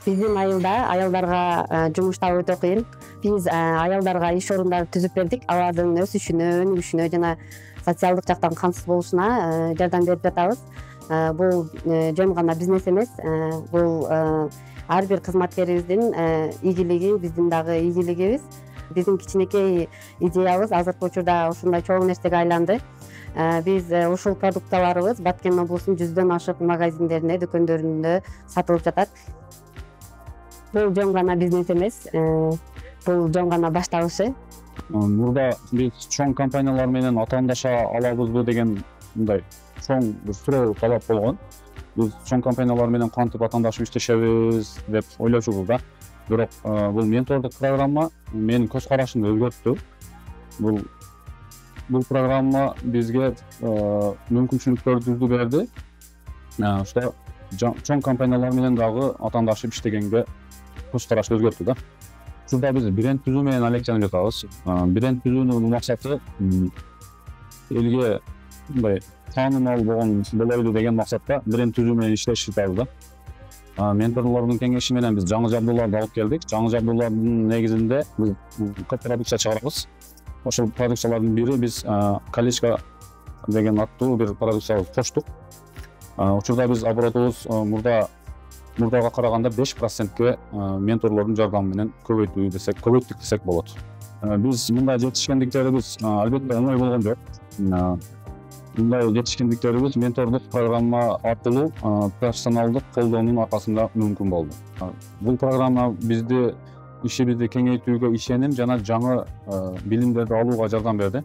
Биздин айылда аялдарга жумуш табуу өтө кыйын. Биз аялдарга иш орундарын түзүп бердик. Алардын өсүшүнө, өнүгүшүнө жана социалдык жактан камсыз болушуна жардам берип жатабыз. Бул жөн гана бизнес эмес, бул ар бир кызматкерибиздин ийгилиги, биздин дагы ийгилигибиз. Биздин кичинекей идеябыз азыркы учурда ушундай чоң нерсеге айланды. Биз ушул продукцияларыбыз Баткен облусунун 100дөн ашык магазиндерине, дүкөндөрүндө сатылып жатат. Бул жөн гана бизнес эмес, бул жөн гана башталышы. Мурда биз чоң компаниялар менен атаандаша алабызбы деген мындай чоң бир суроо талап болгон. Биз чоң компаниялар менен кантип атаандашып иштешебиз деп ойлочубуз да. Бирок бул ментордук программа менин көз карашымды өзгөрттү. Бул программа бизге мүмкүнчүлүктөрдү берди. Ошто чоң компаниялар менен дагы атаандашып иштегенге көз караш өзгөрттү да. Учурда биз бренд түзүү менен алектенип жатабыз. Бренд түзүүнүн максаты элге мындай таанымал болойлу деген максатта бренд түзүү менен иштешип жатабыз да. Менторлордун кеңеши менен биз жаңы жабдууларды алып келдик. Жаңы жабдуулардын негизинде биз көп продукция чыгарабыз. Ошол продукциялардын бири биз колечко деген аттуу бир продукциябызды коштук. Учурда биз оборотубуз мурдага караганда 5%ке менторлордун жардамы менен көбөйттүк десек болот. Биз мындай жетишкендиктерибиз албетте оңой болгон жок. Мындай жетишкендиктерибиз ментордук программа аркылуу персоналдык колдоонун аркасында мүмкүн болду. Бул программа ишибизди кеңейтүүгө ишеним жана жаңы билимдерди алууга жардам берди.